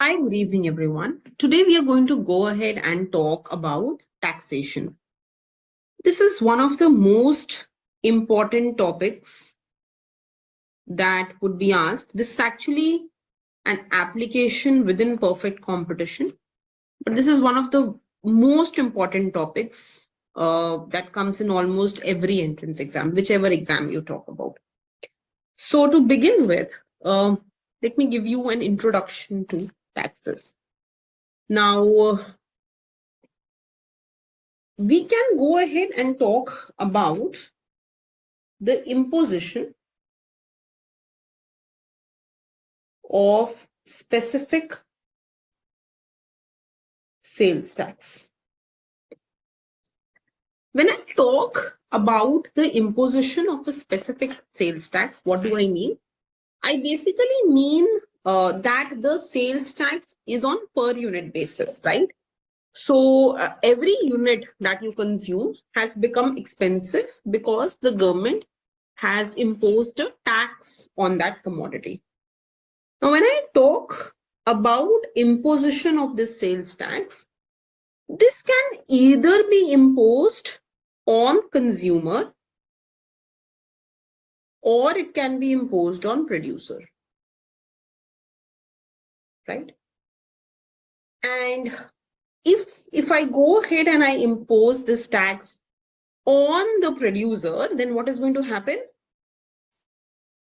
Hi, good evening, everyone. Today we are going to go ahead and talk about taxation. This is one of the most important topics that would be asked. This is actually an application within perfect competition, but this is one of the most important topics that comes in almost every entrance exam, whichever exam you talk about. So to begin with, let me give you an introduction to taxes. Now, we can go ahead and talk about the imposition of specific sales tax. When I talk about the imposition of a specific sales tax, what do I mean? I basically mean that the sales tax is on per unit basis, right? So every unit that you consume has become expensive because the government has imposed a tax on that commodity. Now, when I talk about imposition of this sales tax, this can either be imposed on consumer or it can be imposed on producer, right? And if I go ahead and I impose this tax on the producer, then what is going to happen?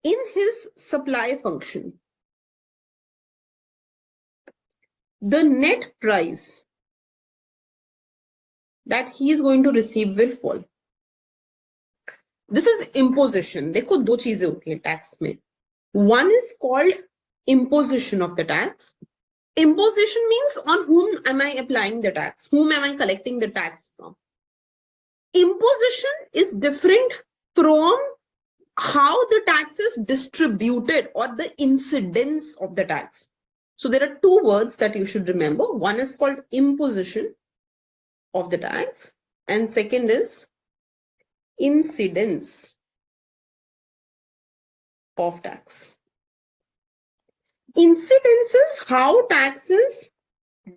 In his supply function, the net price that he is going to receive will fall. This is imposition. देखो दो चीजें होती हैं tax में. One is called imposition of the tax. Imposition means on whom am I applying the tax? Whom am I collecting the tax from? Imposition is different from how the tax is distributed or the incidence of the tax. So there are two words that you should remember. One is called imposition of the tax and second is incidence of tax. Incidence is how tax is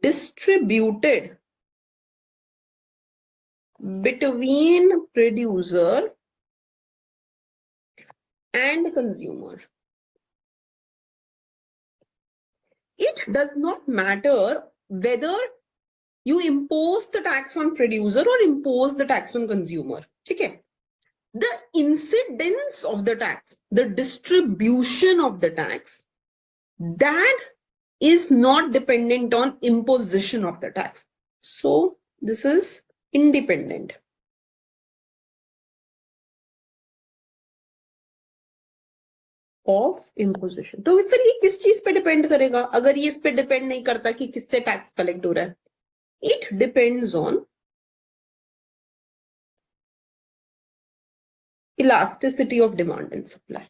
distributed between producer and consumer. It does not matter whether you impose the tax on producer or impose the tax on consumer. Okay? The incidence of the tax, the distribution of the tax, that is not dependent on imposition of the tax. So this is independent. Of imposition. तो फिर ये किस चीज पे depend करेगा? अगर ये इस पे डिपेंड नहीं करता कि किससे टैक्स कलेक्ट हो रहा है, it depends on elasticity of demand and supply.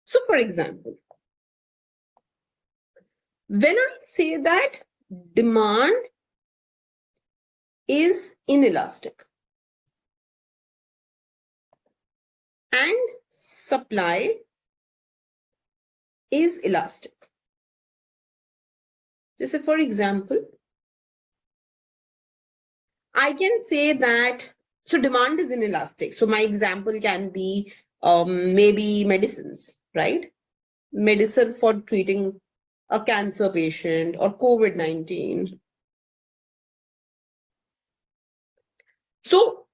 So for example, when I say that demand is inelastic and supply is elastic. Just for example, I can say that, so demand is inelastic. So my example can be maybe medicines, right? Medicine for treating a cancer patient or COVID-19. So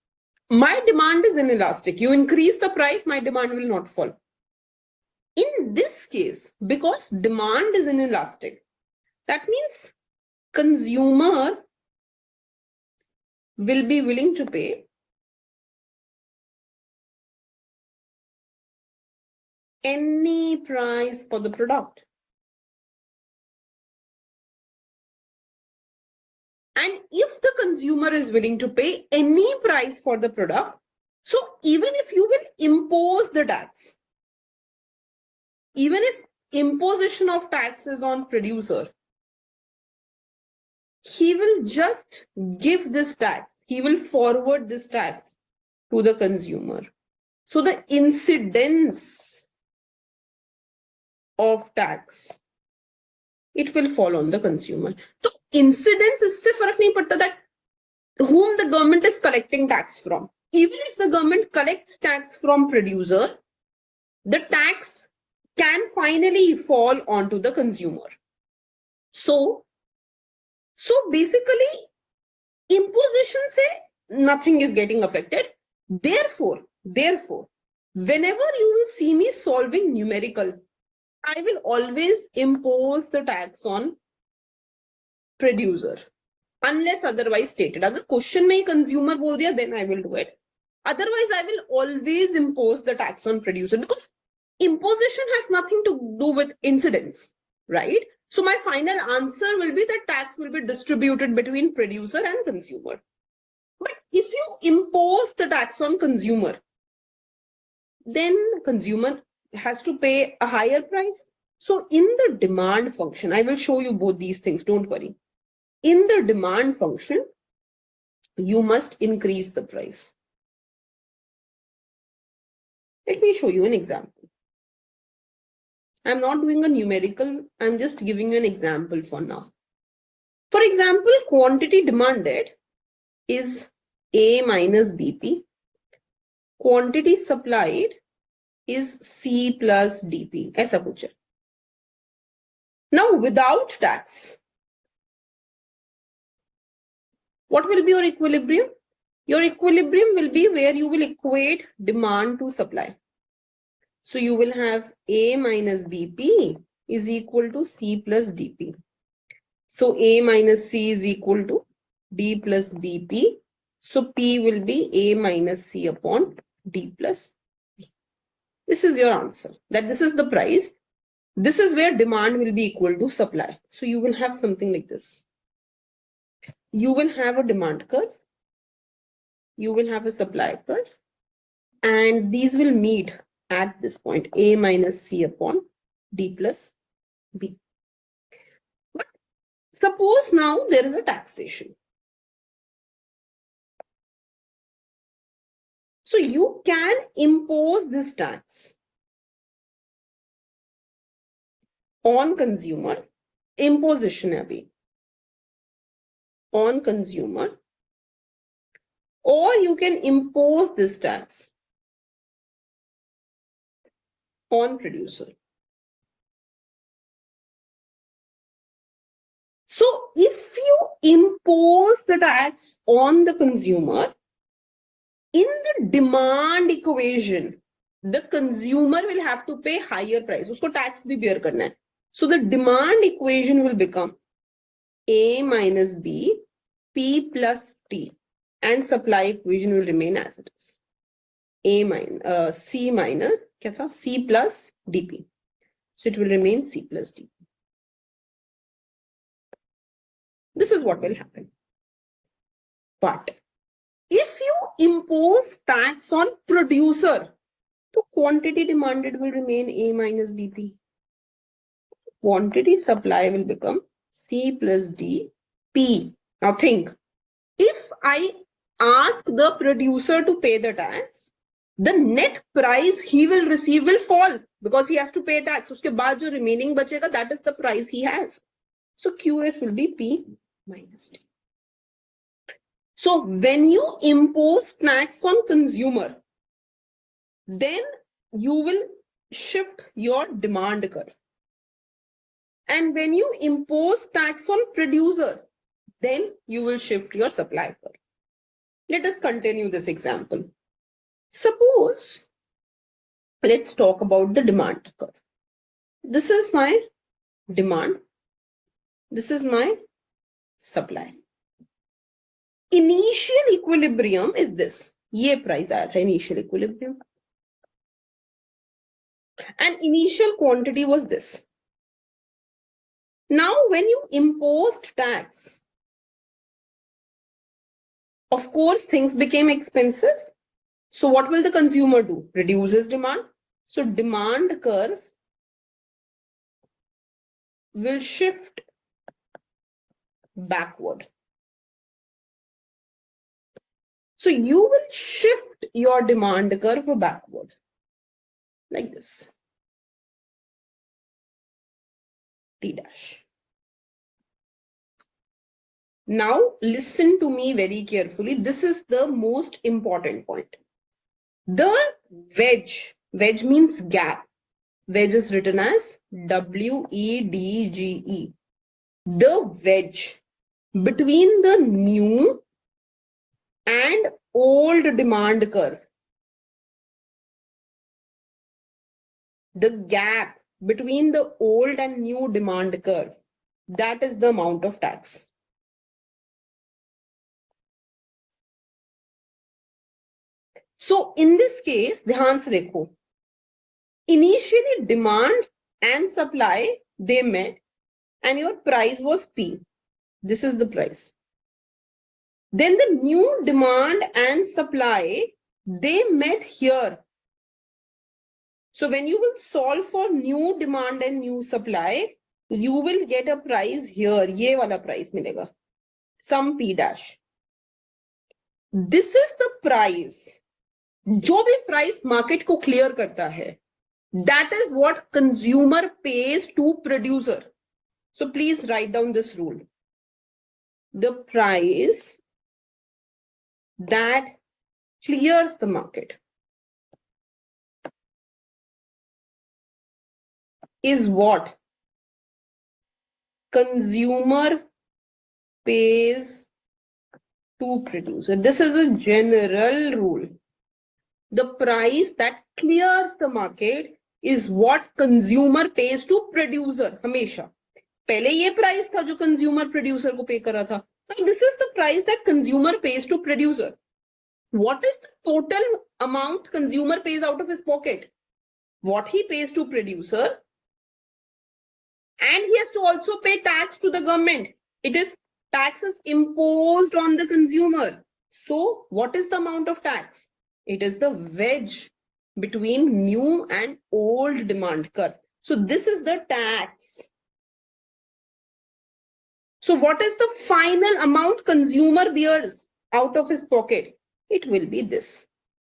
my demand is inelastic. You increase the price, my demand will not fall. In this case, because demand is inelastic, that means consumer will be willing to pay any price for the product. And if the consumer is willing to pay any price for the product, so even if you will impose the tax, even if imposition of tax is on producer, he will just give this tax. he will forward this tax to the consumer. So the incidence of tax, it will fall on the consumer. So incidence इससे फर्क नहीं पड़ता that whom the government is collecting tax from. Even if the government collects tax from producer, the tax can finally fall onto the consumer. So basically, imposition say nothing is getting affected. Therefore, whenever you will see me solving numerical, I will always impose the tax on producer, unless otherwise stated. Agar question mein consumer bol diya, then I will do it. Otherwise, I will always impose the tax on producer, because imposition has nothing to do with incidence, right? So my final answer will be that tax will be distributed between producer and consumer. But if you impose the tax on consumer, then consumer has to pay a higher price. So in the demand function, I will show you both these things, don't worry. In the demand function, you must increase the price. Let me show you an example. I'm not doing a numerical, I'm just giving you an example for now. For example, quantity demanded is A minus BP. Quantity supplied is C plus DP. ऐसा कुछ है. Now, without tax, what will be your equilibrium? Your equilibrium will be where you will equate demand to supply. So you will have A minus BP is equal to C plus DP. So A minus C is equal to D plus BP. So P will be A minus C upon D plus B. This is your answer. That this is the price. This is where demand will be equal to supply. So you will have something like this. You will have a demand curve. You will have a supply curve. And these will meet at this point, A minus C upon D plus B. But suppose now there is a taxation. So you can impose this tax on consumer, imposition abhi, on consumer, or you can impose this tax on producer. So if you impose the tax on the consumer, in the demand equation, the consumer will have to pay higher price. Usko tax bhi bear karna hai. So the demand equation will become A minus B, P plus T, and supply equation will remain as it is. A minus C minus kya tha? C plus DP. So it will remain C plus DP. This is what will happen. But if you impose tax on producer, the quantity demanded will remain A minus DP. Quantity supply will become C plus DP. Now think, if I ask the producer to pay the tax, the net price he will receive will fall because he has to pay tax. Uske baad jo remaining bachega, that is the price he has. So QS will be P minus T. So when you impose tax on consumer, then you will shift your demand curve. And when you impose tax on producer, then you will shift your supply curve. Let us continue this example. Suppose, let's talk about the demand curve. This is my demand. This is my supply. Initial equilibrium is this. ये price आया था initial equilibrium. And initial quantity was this. Now, when you imposed tax, of course, things became expensive. So what will the consumer do? Reduces demand. So demand curve will shift backward. So you will shift your demand curve backward like this. T dash. Now listen to me very carefully. This is the most important point. The wedge means gap. Wedge is written as WEDGE. The wedge between the new and old demand curve. The gap between the old and new demand curve. That is the amount of tax. So in this case, ध्यान से देखो. Initially demand and supply, they met and your price was P. This is the price. Then the new demand and supply, they met here. So when you will solve for new demand and new supply, you will get a price here. ये वाला price मिलेगा. Some P dash. This is the price. जो भी price market को clear करता है, that is what consumer pays to producer. So please write down this rule. The price that clears the market is what consumer pays to producer. This is a general rule. The price that clears the market is what consumer pays to producer. हमेशा पहले ये price था जो consumer producer को pay कर रहा था. Now this is the price that consumer pays to producer. What is the total amount consumer pays out of his pocket? What he pays to producer, and he has to also pay tax to the government. It is taxes imposed on the consumer. So what is the amount of tax? It is the wedge between new and old demand curve. So this is the tax. So what is the final amount consumer bears out of his pocket? It will be this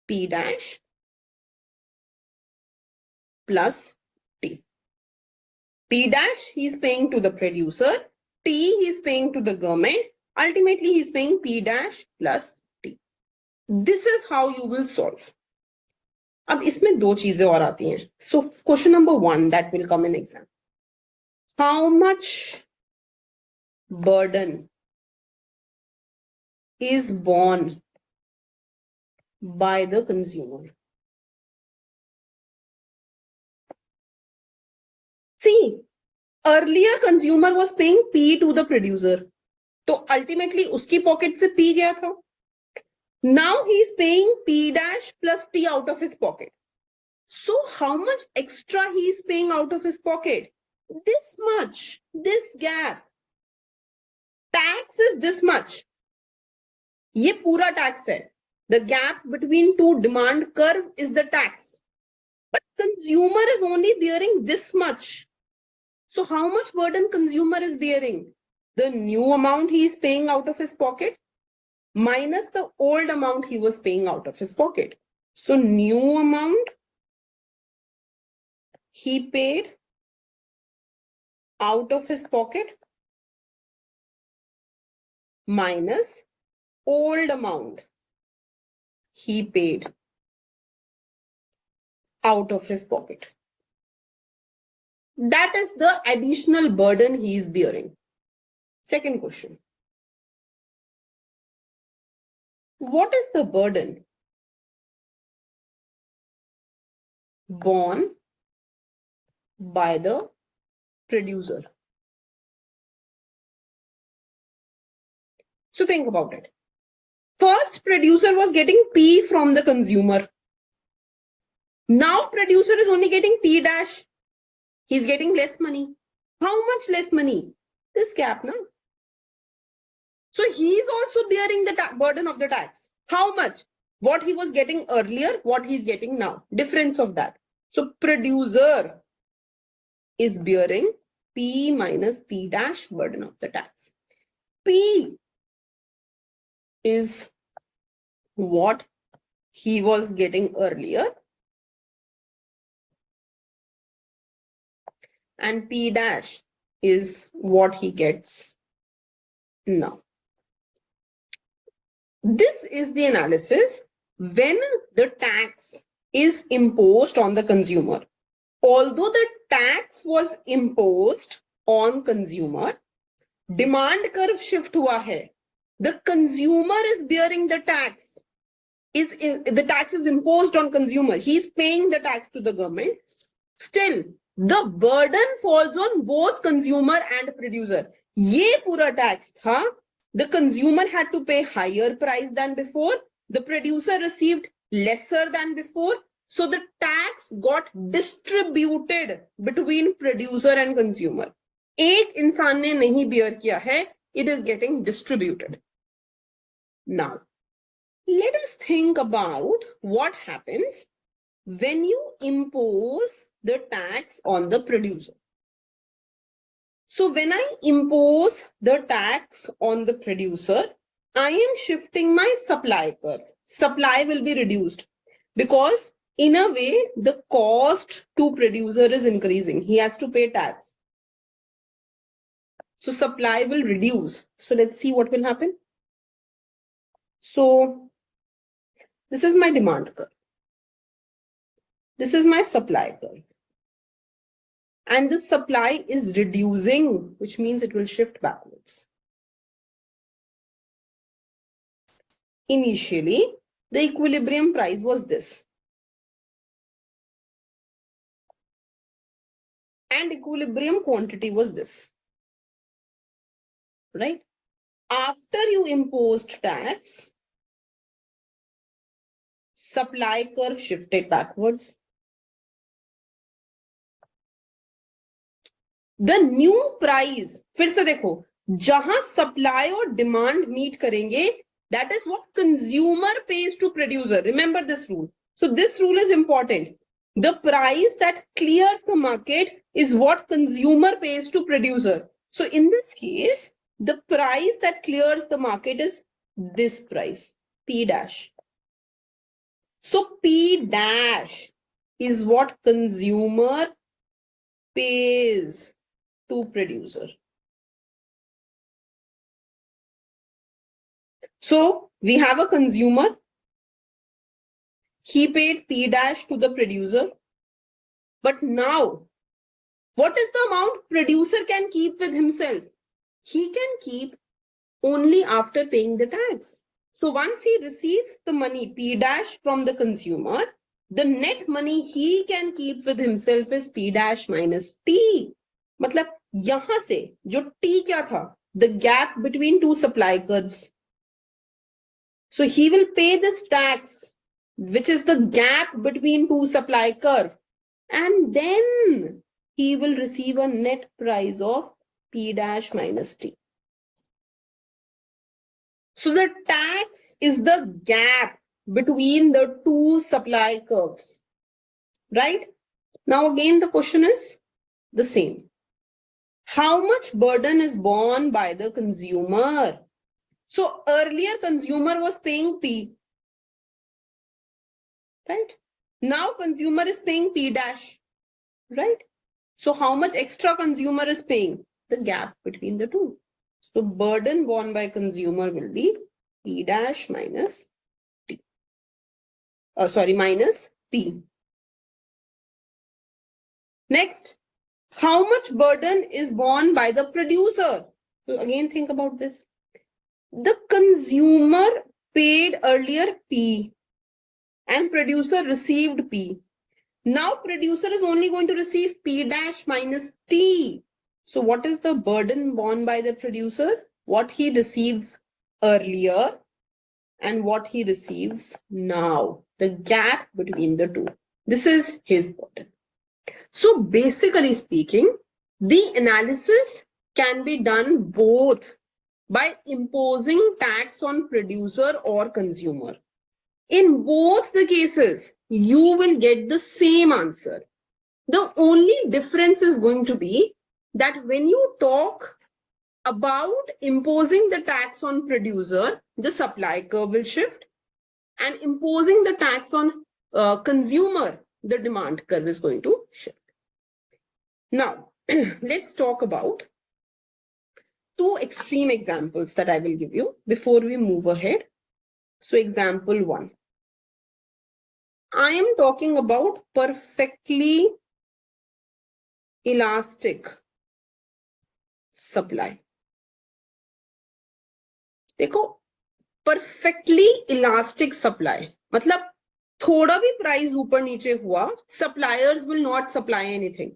P dash plus T. P dash he is paying to the producer, T he is paying to the government, ultimately he is paying P dash plus T. This is how you will solve. अब इसमें दो चीजें और आती हैं. So question number 1 that will come in exam. How much burden is borne by the consumer? See, earlier consumer was paying P to the producer. तो ultimately उसकी pocket से P गया था. Now he is paying P dash plus T out of his pocket. So how much extra he is paying out of his pocket? This much, this gap. Tax is this much. ये पूरा tax है. The gap between two demand curve is the tax. But consumer is only bearing this much. So how much burden consumer is bearing? The new amount he is paying out of his pocket minus the old amount he was paying out of his pocket. So new amount he paid out of his pocket minus old amount he paid out of his pocket. That is the additional burden he is bearing. Second question. What is the burden borne by the producer? So think about it. First, producer was getting P from the consumer. Now producer is only getting P dash. He's getting less money. How much less money? This gap, no? So he's also bearing the burden of the tax. How much? What he was getting earlier, what he's getting now. Difference of that. So producer is bearing P minus P dash burden of the tax. P is what he was getting earlier, and P dash is what he gets now. This is the analysis when the tax is imposed on the consumer. Although the tax was imposed on consumer, demand curve shift hua hai. The consumer is bearing the tax. The tax is imposed on consumer. He is paying the tax to the government. Still, the burden falls on both consumer and producer. Ye pura tax tha. The consumer had to pay higher price than before. The producer received lesser than before. So the tax got distributed between producer and consumer. Ek insan ne nahi bear kiya hai. It is getting distributed. Now, let us think about what happens when you impose the tax on the producer. So when I impose the tax on the producer, I am shifting my supply curve. Supply will be reduced because in a way, the cost to producer is increasing. He has to pay tax. So supply will reduce. So let's see what will happen. So this is my demand curve. This is my supply curve. And the supply is reducing, which means it will shift backwards. Initially, the equilibrium price was this. And equilibrium quantity was this. Right? After you imposed tax, supply curve shifted backwards. The new price, फिर से देखो, जहां supply और demand meet करेंगे, that is what consumer pays to producer. Remember this rule. So this rule is important. The price that clears the market is what consumer pays to producer. So in this case, the price that clears the market is this price, P dash. So P dash is what consumer pays to producer. So we have a consumer. He paid P dash to the producer. But now, what is the amount producer can keep with himself? He can keep only after paying the tax. So once he receives the money P dash from the consumer, the net money he can keep with himself is P dash minus T. मतलब यहाँ से जो T क्या था? The gap between two supply curves. So he will pay this tax, which is the gap between two supply curve, and then he will receive a net price of P dash minus T. So the tax is the gap between the two supply curves, right? Now again, the question is the same. How much burden is borne by the consumer? So earlier consumer was paying P, right? Now consumer is paying P dash, right? So how much extra consumer is paying? The gap between the two. So burden borne by consumer will be P dash minus T. Minus P. Next, how much burden is borne by the producer? So again, think about this. The consumer paid earlier P and producer received P. Now producer is only going to receive P dash minus T. So what is the burden borne by the producer? What he received earlier and what he receives now. The gap between the two. This is his burden. So basically speaking, the analysis can be done both by imposing tax on producer or consumer. In both the cases, you will get the same answer. The only difference is going to be that when you talk about imposing the tax on producer, the supply curve will shift. and imposing the tax on consumer, the demand curve is going to shift. Now, let's talk about two extreme examples that I will give you before we move ahead. So example 1. I am talking about perfectly elastic supply. देखो, perfectly elastic supply मतलब थोड़ा भी price ऊपर नीचे हुआ, suppliers will not supply anything.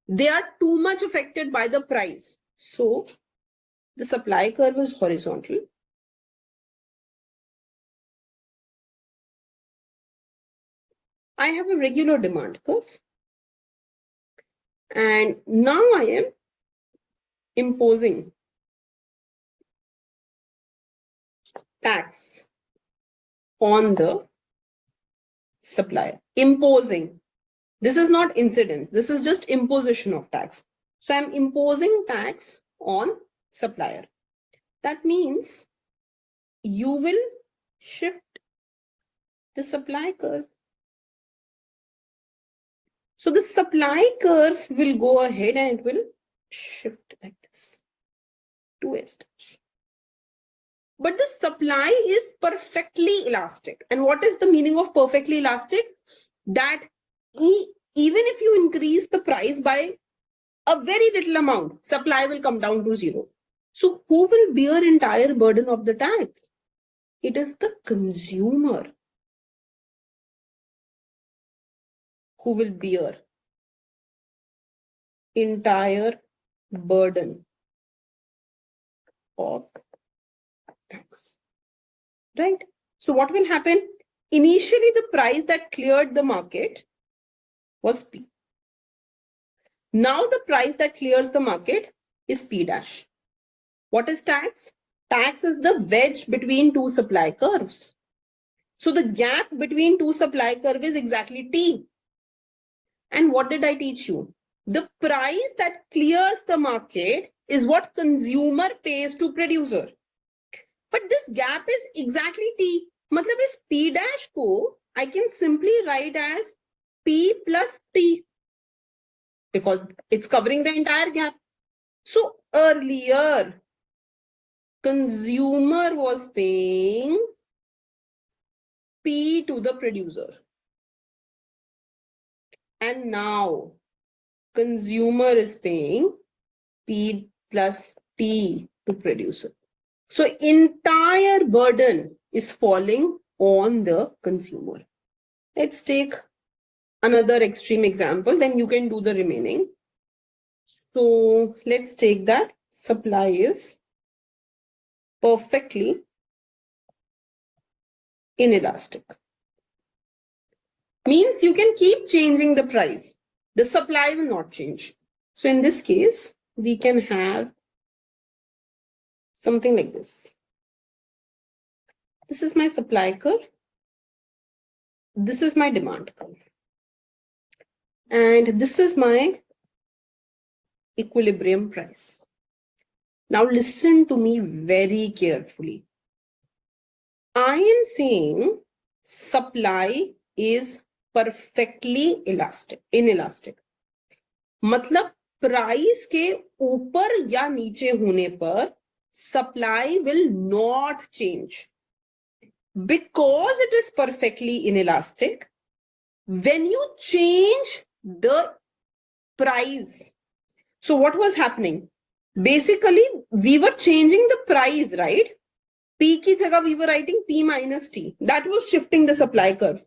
They are too much affected by the price. So the supply curve is horizontal. I have a regular demand curve. And now I am imposing tax on the supplier. Imposing. This is not incidence. This is just imposition of tax. So I'm imposing tax on supplier. That means you will shift the supply curve. So the supply curve will go ahead and it will shift like this to S dash. But the supply is perfectly elastic. And what is the meaning of perfectly elastic? That even if you increase the price by a very little amount, supply will come down to 0. So who will bear entire burden of the tax? It is the consumer who will bear entire burden of tax. Right? So what will happen? Initially, the price that cleared the market was P. Now the price that clears the market is P dash. What is tax? Tax is the wedge between two supply curves. So the gap between two supply curve is exactly T. And what did I teach you? The price that clears the market is what consumer pays to producer. But this gap is exactly T. Matlab is P dash ko I can simply write as P plus T because it's covering the entire gap. So earlier, consumer was paying P to the producer. And now consumer is paying P plus T to producer. So entire burden is falling on the consumer. Let's take another extreme example, then you can do the remaining. So let's take that supply is perfectly inelastic. Means you can keep changing the price. The supply will not change. So in this case, we can have something like this. This is my supply curve. This is my demand curve. And this is my equilibrium price. Now listen to me very carefully. I am saying supply is perfectly inelastic. मतलब price के ऊपर या नीचे होने पर supply will not change. Because it is perfectly inelastic, when you change the price, so what was happening? Basically, we were changing the price, right? P ki jagah we were writing P minus T. That was shifting the supply curve.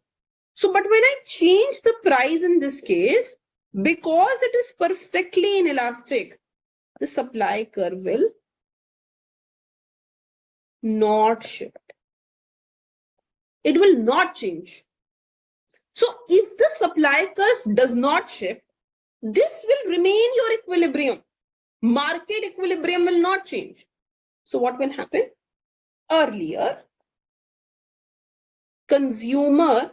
So, but when I change the price in this case, because it is perfectly inelastic, the supply curve will not shift. It will not change. So, if the supply curve does not shift, this will remain your equilibrium. Market equilibrium will not change. So, what will happen? Earlier, consumer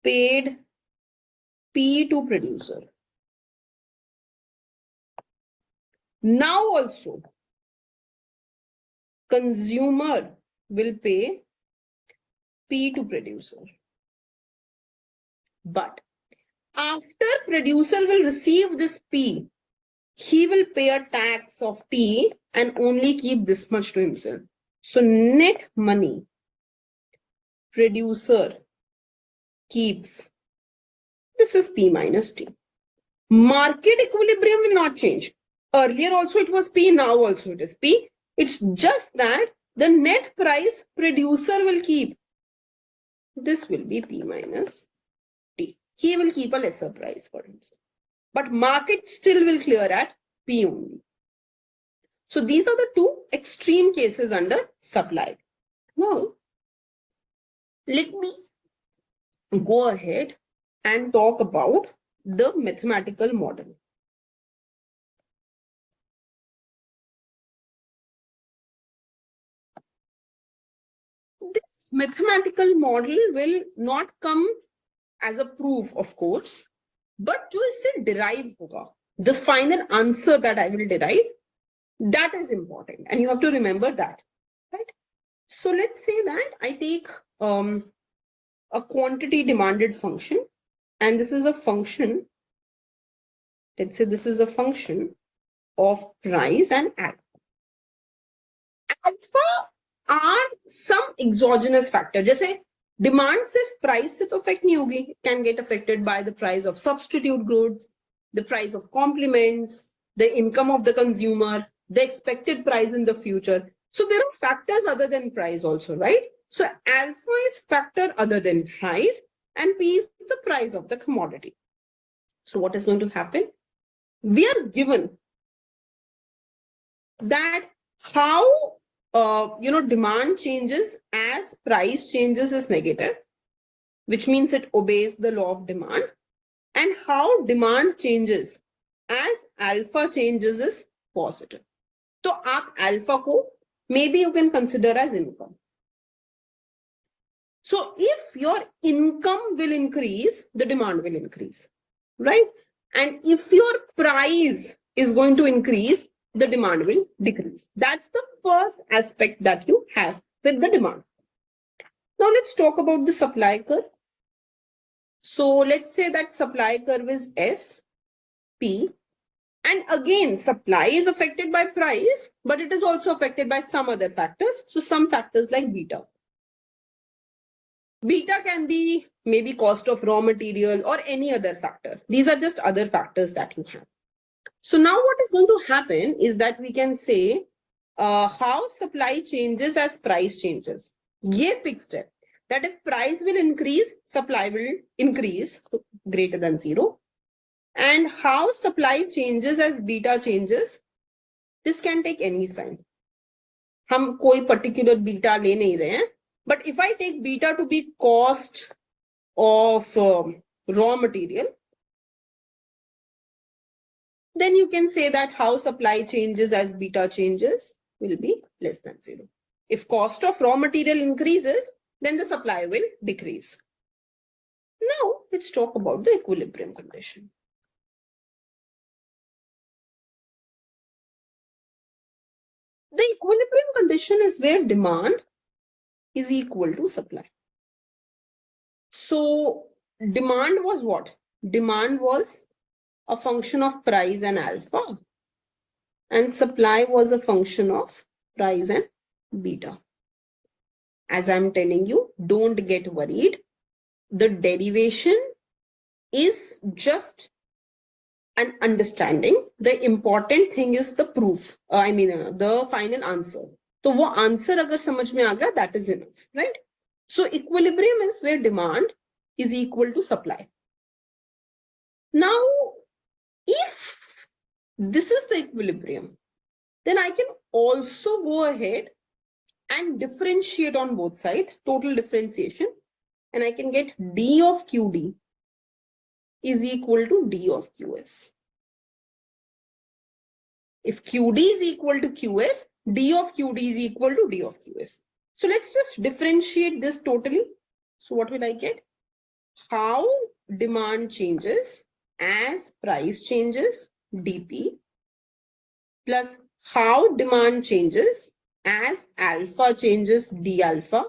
paid P to producer. Now also, consumer will pay P to producer. But after producer will receive this P, he will pay a tax of T and only keep this much to himself. So net money producer keeps, this is P minus T. Market equilibrium will not change. Earlier also it was P, now also it is P. It's just that the net price producer will keep. This will be P minus T. He will keep a lesser price for himself. But market still will clear at P only. So these are the two extreme cases under supply. Now, let me go ahead and talk about the mathematical model. This mathematical model will not come as a proof, of course, but जो इससे derive होगा, this final answer that I will derive, that is important, and you have to remember that, right? So let's say that I take a quantity demanded function, and this is a function. Let's say this is a function of price and alpha. Alpha are some exogenous factor. जैसे demand सिर्फ price से तो affect नहीं होगी, can get affected by the price of substitute goods, the price of complements, the income of the consumer, the expected price in the future. So there are factors other than price also, right? So alpha is factor other than price, and P is the price of the commodity. So what is going to happen? We are given that how demand changes as price changes is negative, which means it obeys the law of demand, and how demand changes as alpha changes is positive. So आप alpha को maybe you can consider as income. So if your income will increase, the demand will increase, right? And if your price is going to increase, the demand will decrease. That's the first aspect that you have with the demand. Now let's talk about the supply curve. So let's say that supply curve is S, P, and again supply is affected by price, but it is also affected by some other factors. So some factors like beta. Beta can be maybe cost of raw material or any other factor. These are just other factors that you have. So now what is going to happen is that we can say how supply changes as price changes. Ye fixed hai, that if price will increase, supply will increase greater than 0. And how supply changes as beta changes, this can take any sign. हम कोई particular beta ले नहीं रहे हैं, but if I take beta to be cost of raw material, then you can say that how supply changes as beta changes will be less than 0. If cost of raw material increases, then the supply will decrease. Now let's talk about the equilibrium condition. The equilibrium condition is where demand is equal to supply. So demand was what? Demand was a function of price and alpha, and supply was a function of price and beta. As I'm telling you, don't get worried. The derivation is just an understanding. The important thing is the proof. The final answer. So वो answer अगर समझ में आ गया, that is enough, right? So equilibrium is where demand is equal to supply. Now, if this is the equilibrium, then I can also go ahead and differentiate on both sides, total differentiation, and I can get D of QD is equal to D of QS. If QD is equal to QS, D of QD is equal to D of QS. So let's just differentiate this totally. So what will I get? How demand changes as price changes, dP, plus how demand changes as alpha changes, d alpha,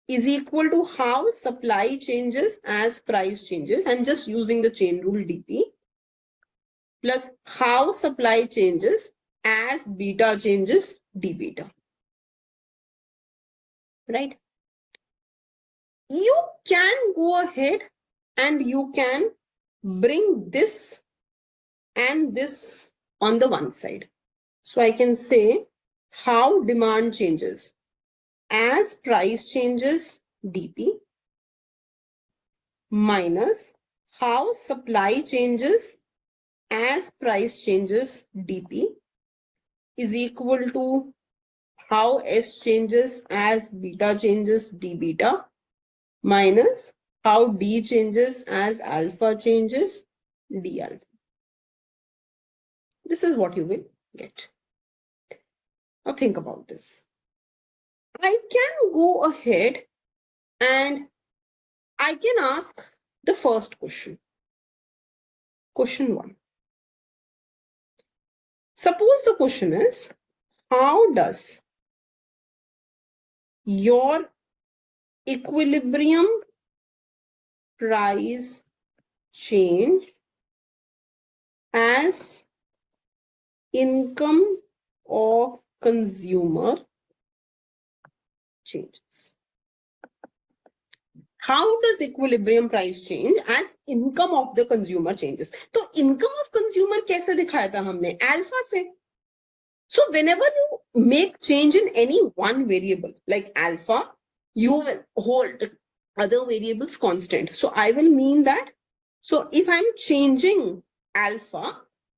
is equal to how supply changes as price changes. I'm just using the chain rule dP plus how supply changes as beta changes d beta. Right? You can go ahead and you can bring this and this on the one side. So I can say how demand changes as price changes dP minus how supply changes as price changes dP is equal to how S changes as beta changes d beta minus how D changes as alpha changes d alpha. This is what you will get. Now think about this. I can go ahead and I can ask the first question. Question 1. Suppose the question is, how does your equilibrium price change as income of consumer changes? How does equilibrium price change as income of the consumer changes? So income of consumer कैसे दिखाया था हमने? Alpha से. So whenever you make change in any one variable like alpha, you will hold other variables constant. So I will mean that. So if I'm changing alpha,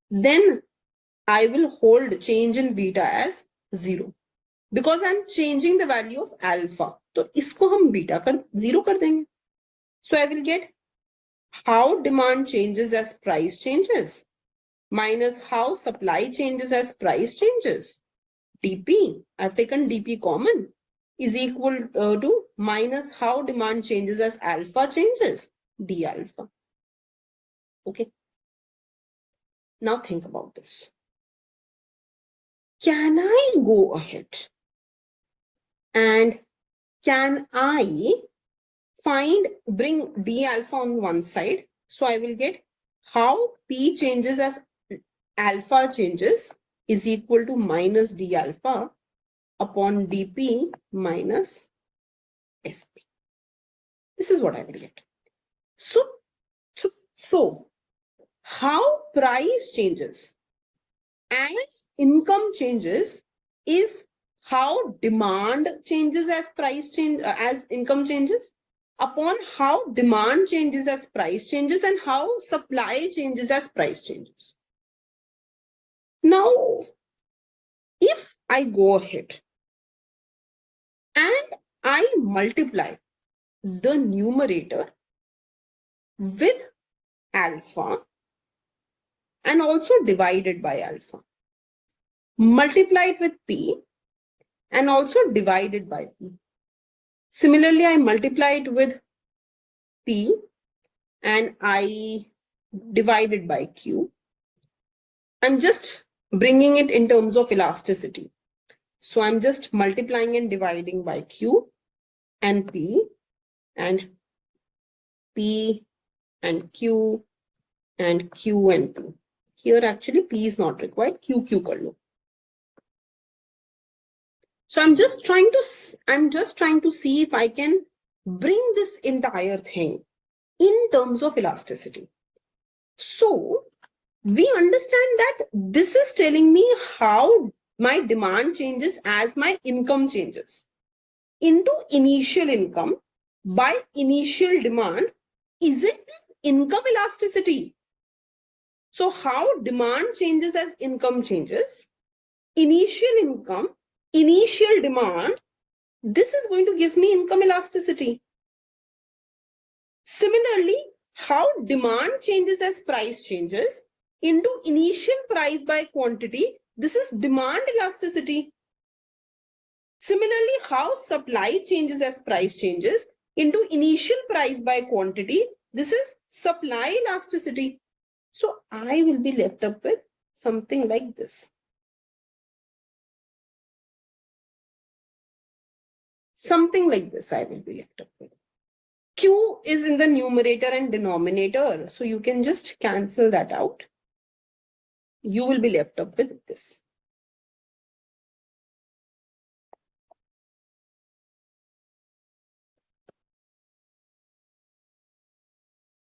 then I will hold change in beta as 0. Because I'm changing the value of alpha. तो इसको हम beta कर 0 कर देंगे. So I will get how demand changes as price changes minus how supply changes as price changes. dP, I've taken dP common, is equal to minus how demand changes as alpha changes, d alpha. Okay. Now think about this. Can I go ahead and can I bring d alpha on one side? So I will get how P changes as alpha changes is equal to minus d alpha upon dP minus SP. This is what I will get. So how price changes as income changes is how demand changes as price change as income changes upon how demand changes as price changes and how supply changes as price changes. Now, if I go ahead and I multiply the numerator with alpha and also divided by alpha, multiplied with P and also divided by P. Similarly, I multiplied with P and I divided by Q. I'm just bringing it in terms of elasticity. So I'm just multiplying and dividing by Q and P and P and Q and Q and P. Here actually P is not required, Q kar lo. So I'm just trying to see if I can bring this entire thing in terms of elasticity. So we understand that this is telling me how my demand changes as my income changes into initial income by initial demand. Is it income elasticity? So how demand changes as income changes, initial income, initial demand, this is going to give me income elasticity. Similarly, how demand changes as price changes into initial price by quantity, this is demand elasticity. Similarly, how supply changes as price changes into initial price by quantity, this is supply elasticity. So I will be left up with something like this. Something like this I will be left up with. Q is in the numerator and denominator, so you can just cancel that out. You will be left up with this.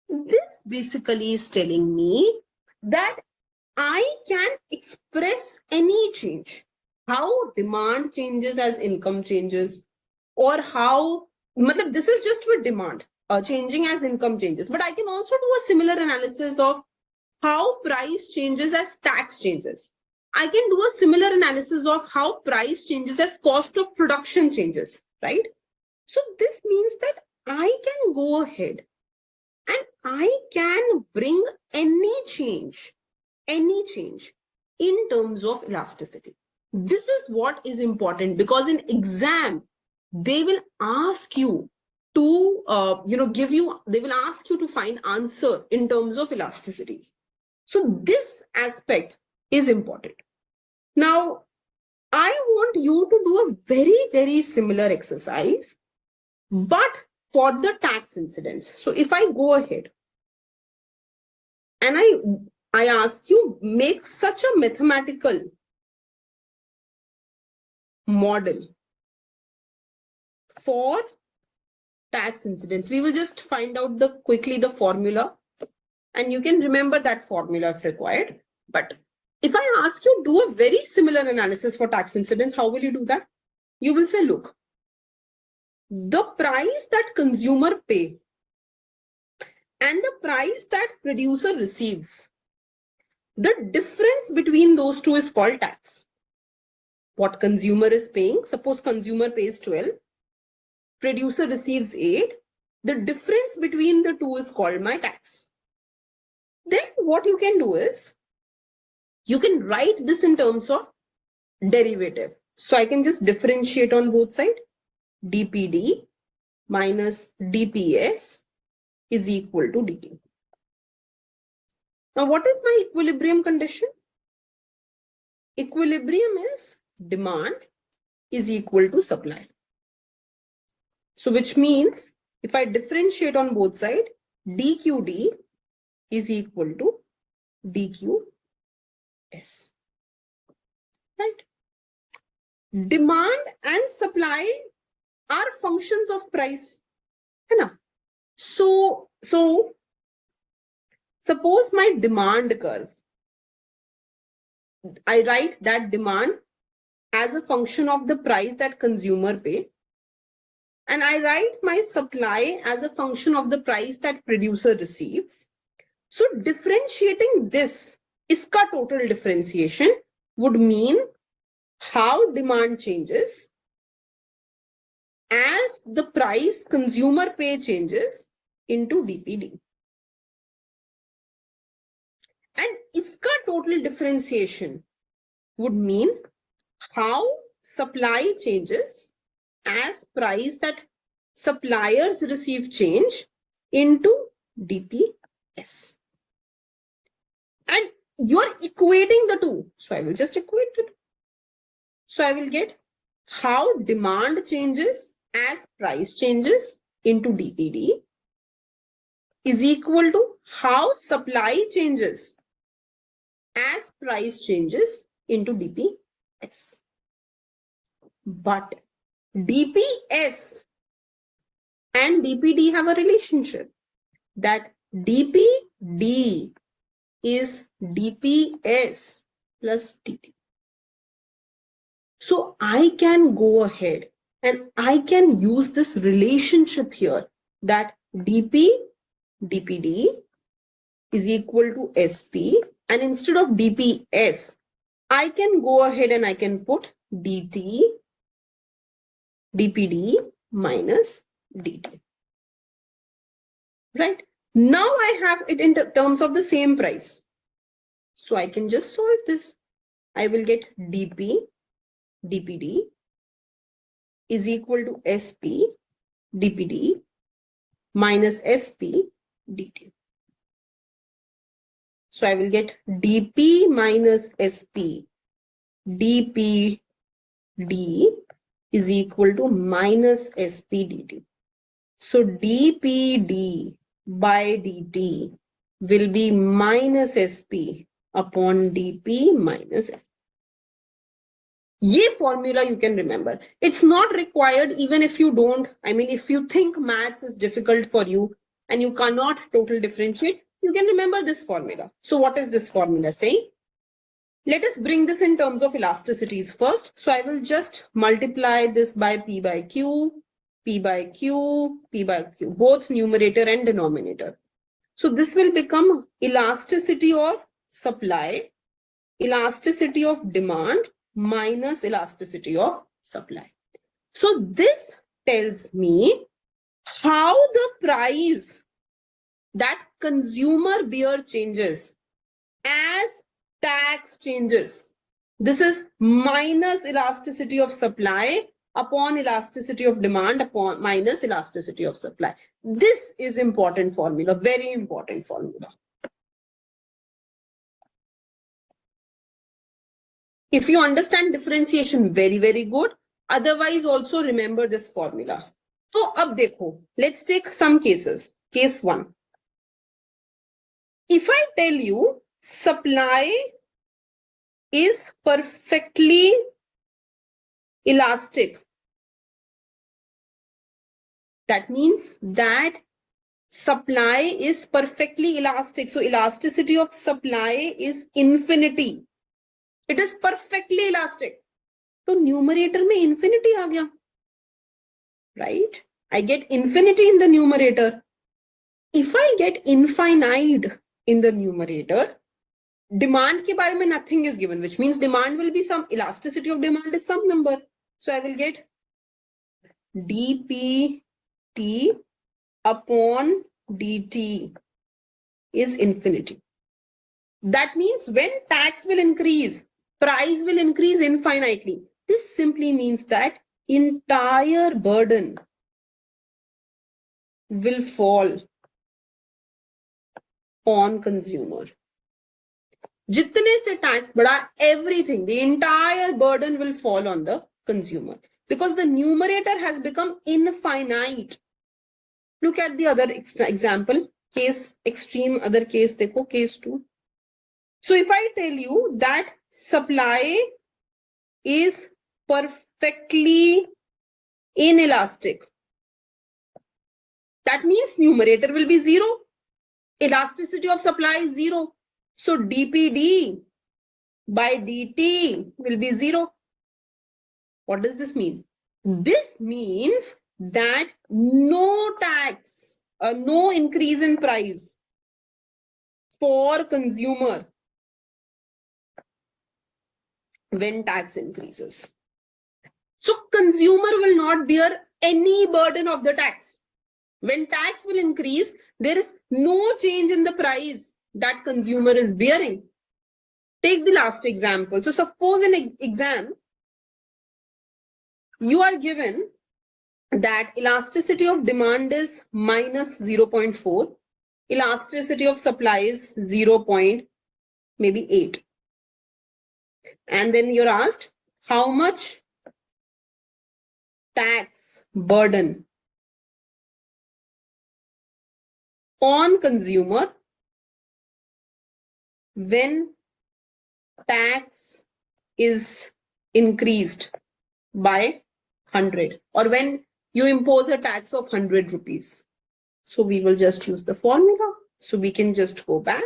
This basically is telling me that I can express any change, how demand changes as income changes, or how, this is just with demand changing as income changes, but I can also do a similar analysis of how price changes as tax changes. I can do a similar analysis of how price changes as cost of production changes, right? So this means that I can go ahead and I can bring any change in terms of elasticity. This is what is important, because in exam, they will ask you to, they will ask you to find answer in terms of elasticities. So this aspect is important. Now, I want you to do a very, very similar exercise, but for the tax incidence. So if I go ahead and I ask you, make such a mathematical model for tax incidence. We will just find out quickly the formula, and you can remember that formula if required. But if I ask you do a very similar analysis for tax incidence, how will you do that? You will say, look, the price that consumer pay and the price that producer receives, the difference between those two is called tax. What consumer is paying, suppose consumer pays 12, producer receives 8, the difference between the two is called my tax. Then what you can do is, you can write this in terms of derivative. So I can just differentiate on both sides. dpd minus dps is equal to dt. Now what is my equilibrium condition? Equilibrium is demand is equal to supply. So which means if I differentiate on both sides, dqd is equal to dqs. Right? Demand and supply are functions of price. So suppose my demand curve, I write that demand as a function of the price that consumer pay, and I write my supply as a function of the price that producer receives. So differentiating this, iska total differentiation would mean how demand changes as the price consumer pay changes into dpd. And iska total differentiation would mean how supply changes as price that suppliers receive change into dps. And you're equating the two. So I will just equate it. So I will get how demand changes as price changes into dpd is equal to how supply changes as price changes into dps. But dps and dpd have a relationship, that dpd is dps plus dt. So I can go ahead and I can use this relationship here, that dpd is equal to sp, and instead of dps, I can go ahead and I can put dpd minus dt. Right? Now I have it in terms of the same price. So I can just solve this. I will get dpd is equal to sp dpd minus sp dt. So I will get dp minus sp dpd is equal to minus SP dt. So dPd by dt will be minus SP upon dP minus SP. Ye formula you can remember. It's not required even if you don't, if you think maths is difficult for you and you cannot total differentiate, you can remember this formula. So what is this formula saying? Let us bring this in terms of elasticities first. So I will just multiply this by P by Q, P by Q, P by Q, both numerator and denominator. So this will become elasticity of supply, elasticity of demand minus elasticity of supply. So this tells me how the price that consumer bear changes as tax changes. This is minus elasticity of supply upon elasticity of demand upon minus elasticity of supply. This is important formula, very important formula. If you understand differentiation, very, very good. Otherwise, also remember this formula. So, ab dekho, let's take some cases. Case 1. If I tell you supply is perfectly elastic, that means that supply is perfectly elastic. So, elasticity of supply is infinity. It is perfectly elastic. So numerator में infinity आ गया, right? I get infinity in the numerator. If I get infinite in the numerator, demand के बारे में nothing is given, which means demand will be some elasticity of demand is some number. So I will get dpt upon dt is infinity. That means when tax will increase, price will increase infinitely. This simply means that entire burden will fall on consumer. Jitne se tax bada, everything, the entire burden will fall on the consumer because the numerator has become infinite. Look at the other example, case extreme, other case, dekho, case 2. So if I tell you that supply is perfectly inelastic, that means numerator will be 0. Elasticity of supply is 0. So dPd by dt will be 0. What does this mean? This means that no tax, no increase in price for consumer when tax increases. So consumer will not bear any burden of the tax. When tax will increase, there is no change in the price that consumer is bearing. Take the last example. So suppose in exam, you are given that elasticity of demand is minus 0.4, elasticity of supply is 0.8. And then you're asked how much tax burden on consumer when tax is increased by 100 or when you impose a tax of 100 rupees. So we will just use the formula. So we can just go back.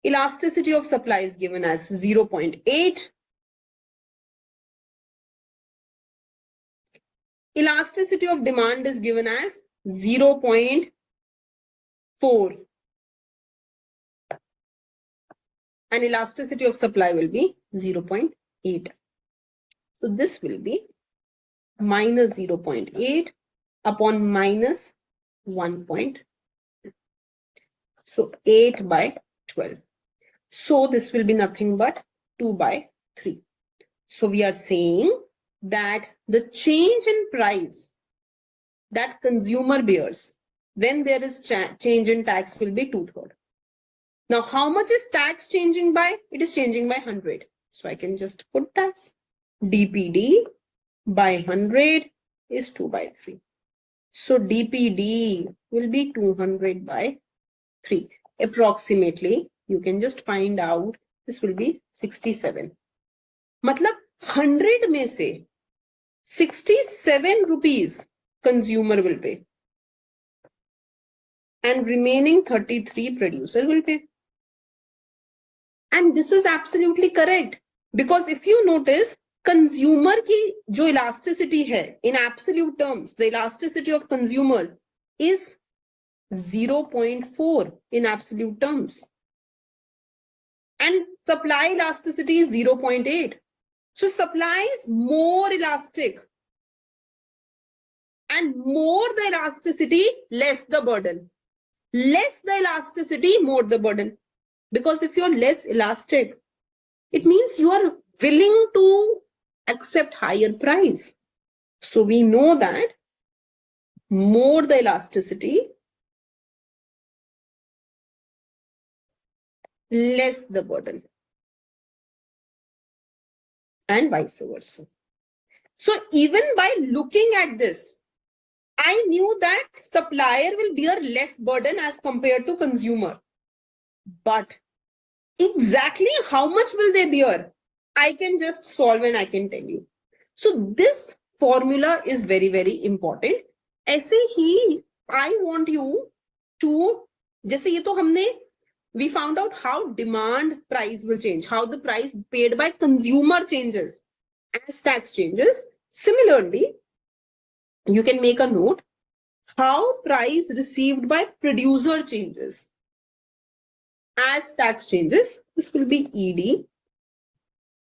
Elasticity of supply is given as 0.8. Elasticity of demand is given as 0.4. And elasticity of supply will be 0.8. So this will be minus 0.8 upon minus 1.2. So 8 by 12. So this will be nothing but 2 by 3. So we are saying that the change in price that consumer bears when there is change in tax will be 2/3. Now, how much is tax changing by? It is changing by 100. So I can just put that dPd by 100 is 2 by 3. So DPD will be 200 by 3. Approximately, you can just find out this will be 67. मतलब 100 में से 67 rupees consumer will pay and remaining 33 producer will pay. And this is absolutely correct because if you notice consumer की जो elasticity है in absolute terms, the elasticity of consumer is 0.4 in absolute terms and supply elasticity is 0.8. So supply is more elastic and more the elasticity, less the burden. Less the elasticity, more the burden. Because if you're less elastic, it means you are willing to accept higher price. So we know that more the elasticity, less the burden. And vice versa. So even by looking at this, I knew that supplier will bear less burden as compared to consumer. But exactly how much will they bear? I can just solve and I can tell you. So this formula is very, very important. ऐसे ही I want you to, जैसे ये तो हमने, we found out how demand price will change, how the price paid by consumer changes as tax changes. Similarly, you can make a note how price received by producer changes as tax changes. This will be ED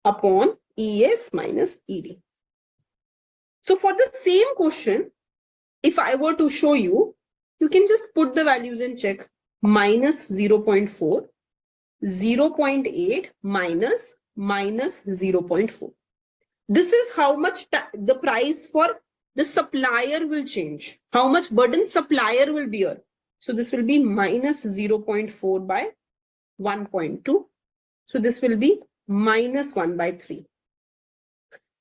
upon ES minus ED. So for the same question, if I were to show you, you can just put the values and check. Minus 0.4, 0.8 minus 0.4. This is how much the price for the supplier will change, how much burden supplier will bear. So this will be minus 0.4 by 1.2. So this will be minus 1 by 3.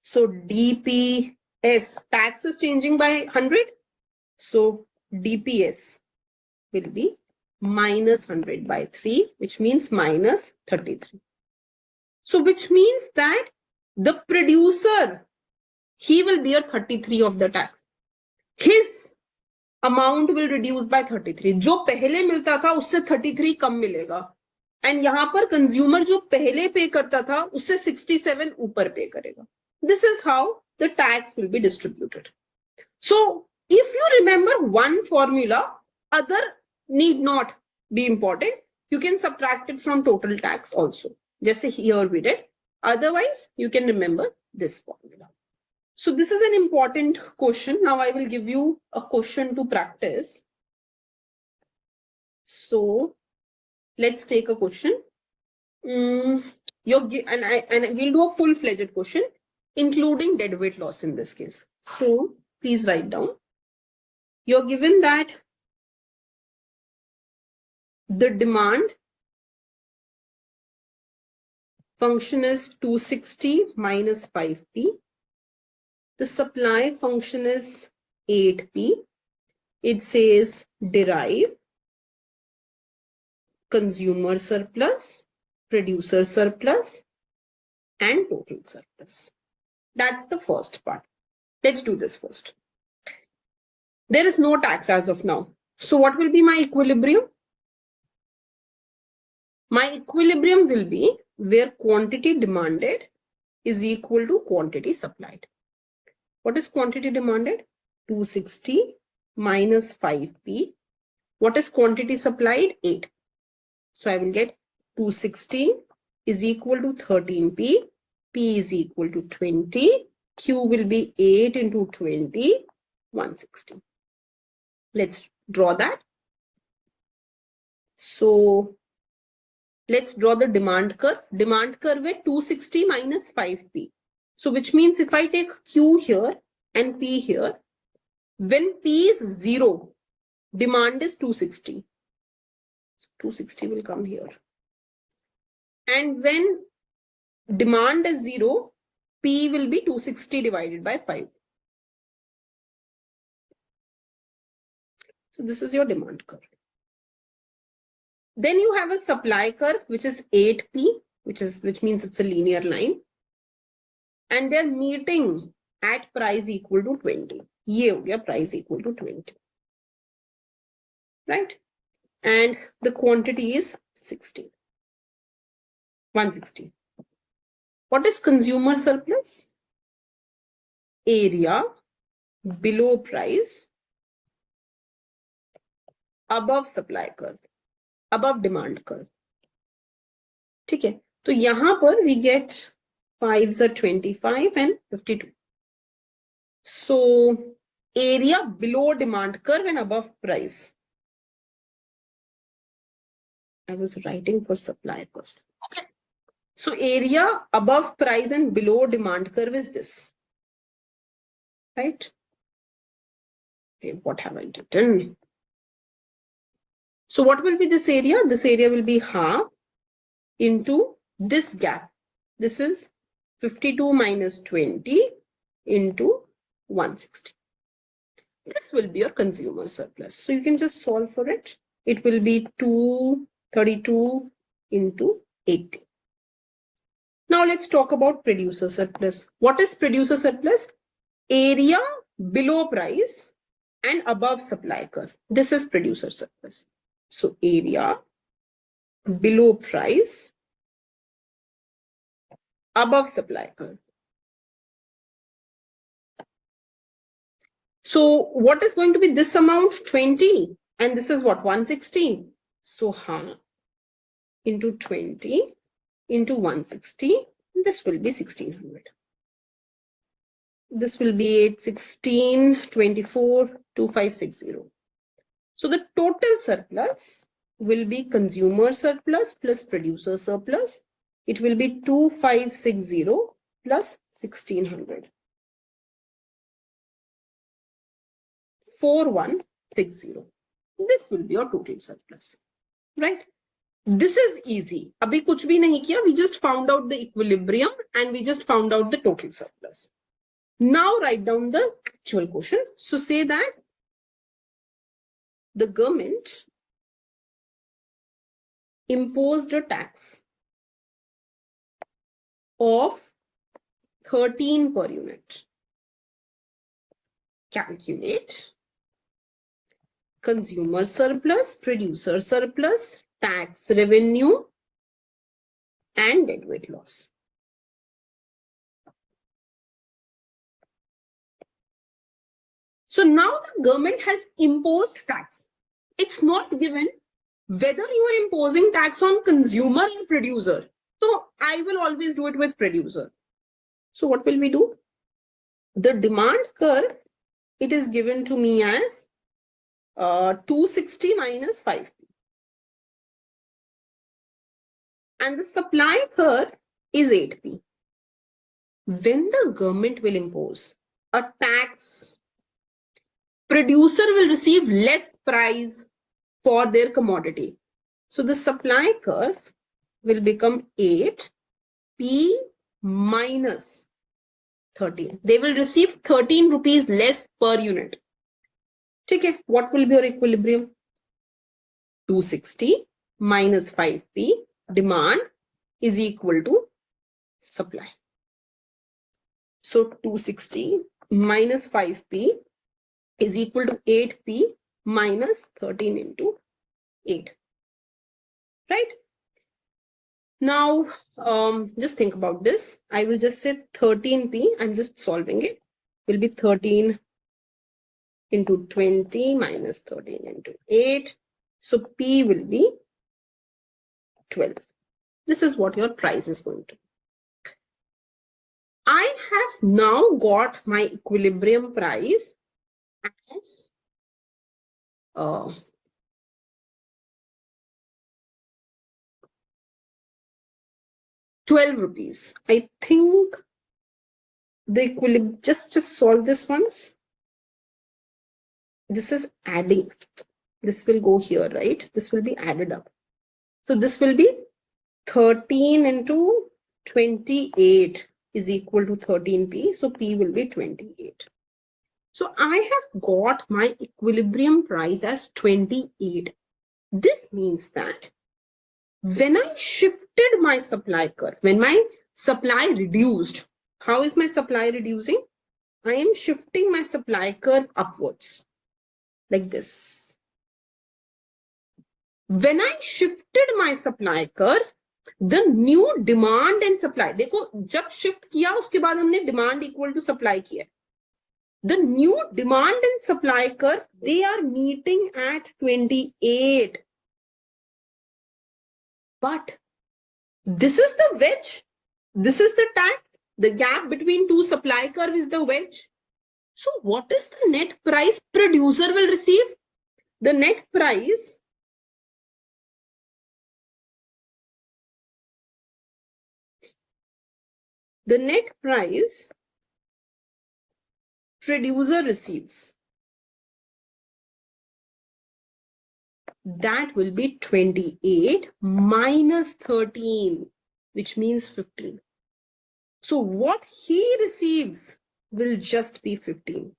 So DPS, tax is changing by 100. So DPS will be minus 100 by 3, which means minus 33. So which means that the producer, he will bear 33 of the tax. His amount will reduce by 33. जो पहले मिलता था उससे 33 कम मिलेगा. And यहाँ पर consumer जो पहले पे करता था उससे 67 ऊपर पे करेगा. This is how the tax will be distributed. So if you remember one formula, other need not be important. You can subtract it from total tax also. Just here we did. Otherwise, you can remember this formula. So this is an important question. Now I will give you a question to practice. So let's take a question. And we'll do a full-fledged question, including deadweight loss in this case. So please write down. You're given that the demand function is 260 minus 5p. The supply function is 8p. It says derive consumer surplus, producer surplus, and total surplus. That's the first part. Let's do this first. There is no tax as of now. So what will be my equilibrium? My equilibrium will be where quantity demanded is equal to quantity supplied. What is quantity demanded? 260 minus 5p. What is quantity supplied? 8. So I will get 260 is equal to 13p. P is equal to 20. Q will be 8 into 20, 160. Let's draw that. So let's draw the demand curve. Demand curve is 260 minus 5p. So which means if I take Q here and P here, when P is 0, demand is 260. So 260 will come here. And when demand is 0, P will be 260 divided by 5. So this is your demand curve. Then you have a supply curve, which is 8P, which means it's a linear line. And they're meeting at price equal to 20. Ye ho gaya price equal to 20. Right? And the quantity is 160. What is consumer surplus? Area below price above supply curve, above demand curve. ठीक है, तो यहां पर we get 5s are 25 and 52. So area below demand curve and above price. I was writing for supply first. Okay. So area above price and below demand curve is this. Right? Okay, what have I written? So what will be this area? This area will be half into this gap. This is 52 minus 20 into 160. This will be your consumer surplus. So you can just solve for it. It will be 232 into 80. Now let's talk about producer surplus. What is producer surplus? Area below price and above supply curve. This is producer surplus. So area below price, above supply curve. So what is going to be this amount? 20. And this is what? 160. So into 20 into 160. This will be 1600. This will be 8, 16, 24, 2560. So the total surplus will be consumer surplus plus producer surplus. It will be 2560 plus 1600. 4160. This will be your total surplus. Right? This is easy. Abhi kuch bhi nahi kiya. We just found out the equilibrium and we just found out the total surplus. Now write down the actual question. So say that the government imposed a tax of 13 per unit. Calculate consumer surplus, producer surplus, tax revenue, and deadweight loss. So now the government has imposed tax. It's not given whether you are imposing tax on consumer or producer. So I will always do it with producer. So what will we do? The demand curve, it is given to me as 260 minus 5p. And the supply curve is 8p. When the government will impose a tax, producer will receive less price for their commodity. So the supply curve will become 8p minus 13. They will receive 13 rupees less per unit. Okay, what will be your equilibrium? 260 minus 5p demand is equal to supply. So 260 minus 5p is equal to 8p minus 13 into 8. Right? Now, just think about this. I will just say 13p. I'm just solving it. Will be 13 into 20 minus 13 into 8. So P will be 12. This is what your price is going to be. I have now got my equilibrium price as 12 rupees. I think the equilibrium, just solve this once. This is adding. This will go here, right? This will be added up. So this will be 13 into 28 is equal to 13p. So P will be 28. So I have got my equilibrium price as 28. This means that when I shifted my supply curve, when my supply reduced, how is my supply reducing? I am shifting my supply curve upwards, like this. When I shifted my supply curve, the new demand and supply, देखो जब shift किया उसके बाद हमने demand equal to supply किया. The new demand and supply curve, they are meeting at 28. But this is the wedge. This is the tax. The gap between two supply curve is the wedge. So what is the net price producer will receive? The net price producer receives, that will be 28 minus 13, which means 15. So what he receives will just be 15.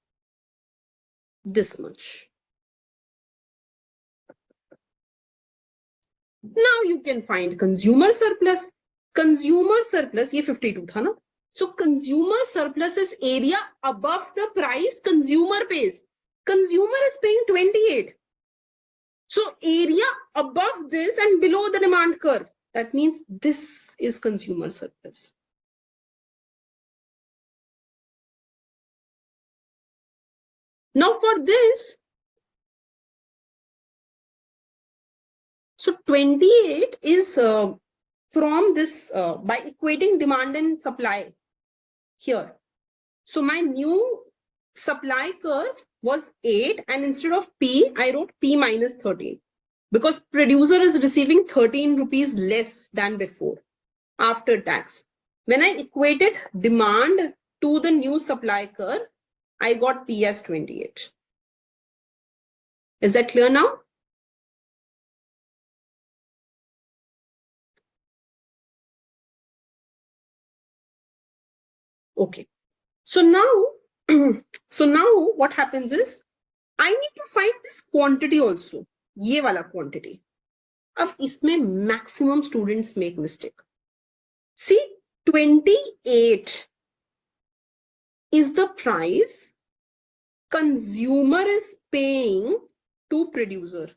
This much. Now you can find consumer surplus. Consumer surplus, ये 52 था ना? So consumer surplus is area above the price consumer pays. Consumer is paying 28. So area above this and below the demand curve. That means this is consumer surplus. Now for this, so 28 is from this by equating demand and supply here. So my new supply curve was 8 and instead of P, I wrote P minus 13 because producer is receiving 13 rupees less than before after tax. When I equated demand to the new supply curve, I got P as 28. Is that clear now? Okay. So now what happens is I need to find this quantity also. ये वाला quantity. अब इसमें maximum students make mistake. See, 28 is the price consumer is paying to producer.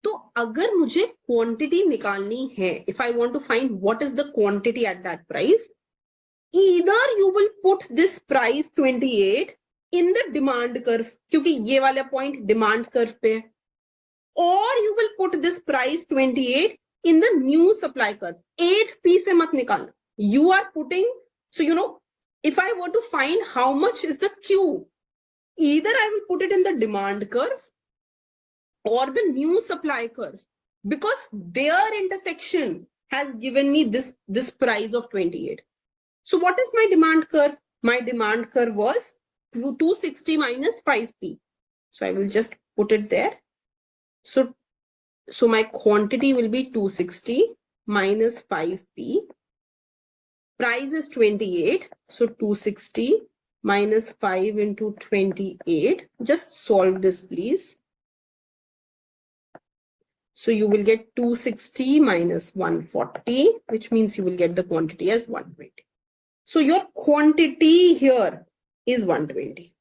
तो अगर मुझे quantity निकालनी है, if I want to find what is the quantity at that price, either you will put this price 28 in the demand curve, क्योंकि ये वाला point demand curve पे है, or you will put this price 28 in the new supply curve. 8p से मत निकालना. You are putting, so you know, if I want to find how much is the Q, either I will put it in the demand curve or the new supply curve, because their intersection has given me this price of 28. So what is my demand curve? My demand curve was 260 minus 5p. So I will just put it there. So my quantity will be 260 minus 5p. Price is 28. So 260 minus 5 into 28. Just solve this, please. So you will get 260 minus 140, which means you will get the quantity as 120. So your quantity here is 120.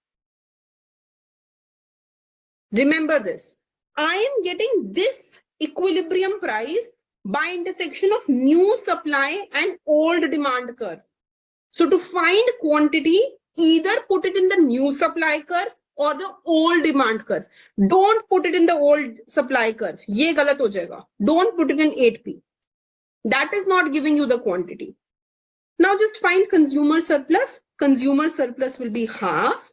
Remember this. I am getting this equilibrium price by intersection of new supply and old demand curve. So to find quantity, either put it in the new supply curve or the old demand curve. Don't put it in the old supply curve. ये गलत हो जाएगा. Don't put it in 8p. That is not giving you the quantity. Now just find consumer surplus. Consumer surplus will be half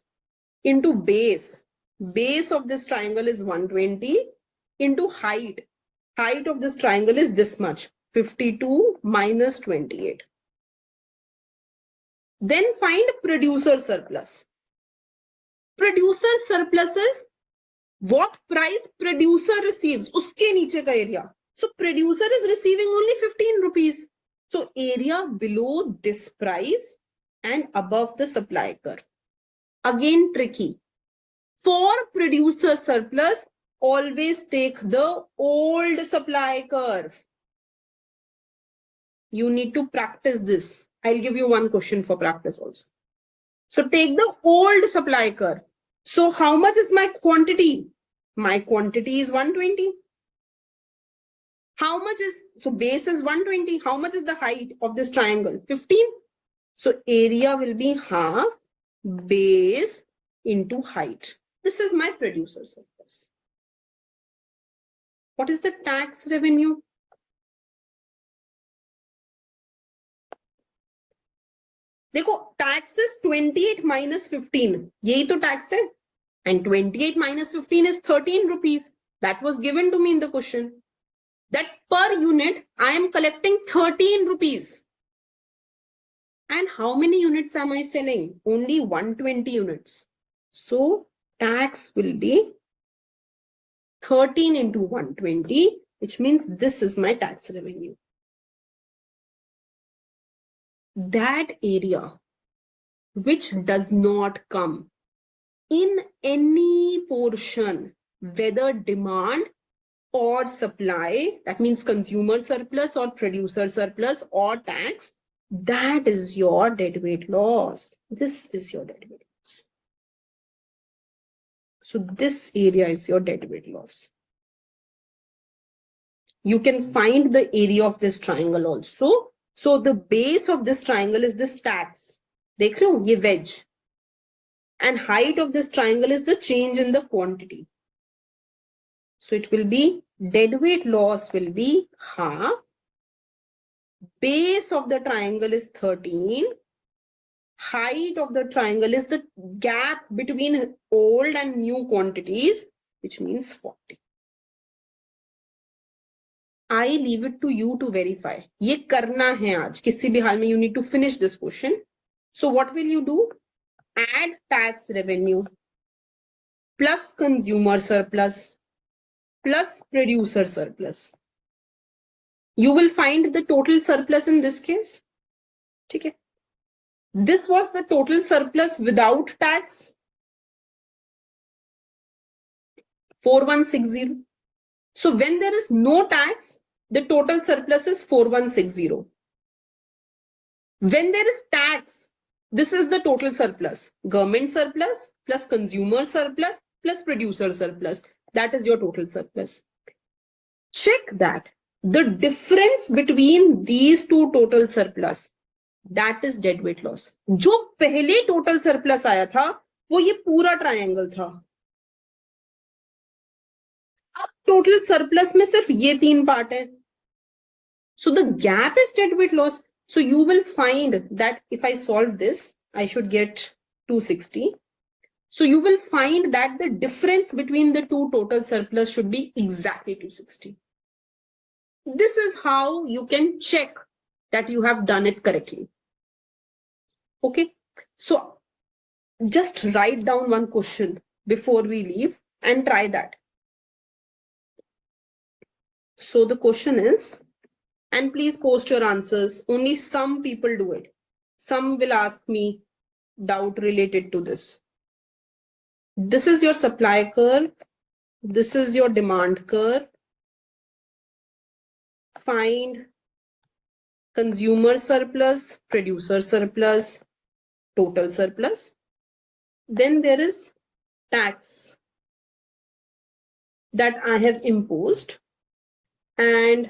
into base. Base of this triangle is 120 into height. Height of this triangle is this much, 52 minus 28. Then find producer surplus. Producer surplus is what price producer receives, uske niche ka area. So producer is receiving only 15 rupees. So area below this price and above the supply curve. Again, tricky. For producer surplus, always take the old supply curve. You need to practice this. I'll give you one question for practice also. So take the old supply curve. So how much is my quantity? My quantity is 120. How much is, so base is 120. How much is the height of this triangle? 15. So area will be half base into height. This is my producer surplus. What is the tax revenue? देखो tax is 28 minus 15. यही तो tax है. And 28 minus 15 is 13 rupees. That was given to me in the question. That per unit, I am collecting 13 rupees. And how many units am I selling? Only 120 units. So tax will be 13 into 120, which means this is my tax revenue. That area which does not come in any portion, whether demand or supply, that means consumer surplus or producer surplus or tax, that is your deadweight loss. This is your deadweight loss. So this area is your deadweight loss. You can find the area of this triangle also. So the base of this triangle is this tax. देख रहे हो ये wedge. And height of this triangle is the change in the quantity. So it will be deadweight loss will be half. Base of the triangle is 13. Height of the triangle is the gap between old and new quantities, which means 40. I leave it to you to verify. ये करना है आज किसी भी हाल में. You need to finish this question. So what will you do? Add tax revenue plus consumer surplus plus producer surplus. You will find the total surplus in this case. Okay. This was the total surplus without tax. 4160. So when there is no tax, the total surplus is 4160. When there is tax, this is the total surplus. Government surplus plus consumer surplus plus producer surplus. That is your total surplus. Check that. The difference between these two total surplus, that is deadweight loss. जो पहले total surplus आया था, वो ये पूरा triangle था. अब total surplus में सिर्फ ये तीन part है. So the gap is deadweight loss. So you will find that if I solve this, I should get 260. So you will find that the difference between the two total surplus should be exactly 260. This is how you can check that you have done it correctly. Okay. So just write down one question before we leave and try that. So the question is, and please post your answers. Only some people do it. Some will ask me doubt related to this. This is your supply curve. This is your demand curve. Find consumer surplus, producer surplus, total surplus. Then there is tax that I have imposed. And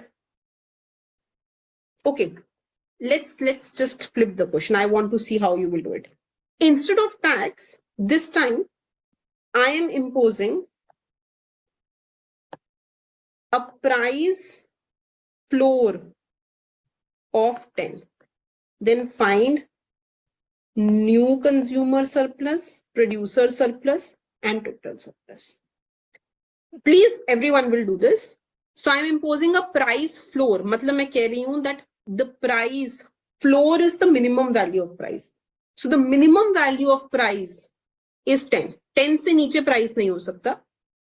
okay, let's just flip the question. I want to see how you will do it. Instead of tax, this time I am imposing a price floor of 10. Then find new consumer surplus, producer surplus, and total surplus. Please, everyone will do this. So I am imposing a price floor. मतलब मैं कह रही हूँ that the price floor is the minimum value of price. So the minimum value of price is 10. 10 से नीचे price नहीं हो सकता.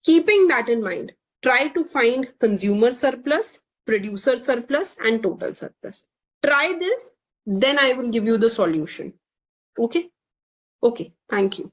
Keeping that in mind, try to find consumer surplus, producer surplus, and total surplus. Try this, then I will give you the solution. Okay. Okay. Thank you.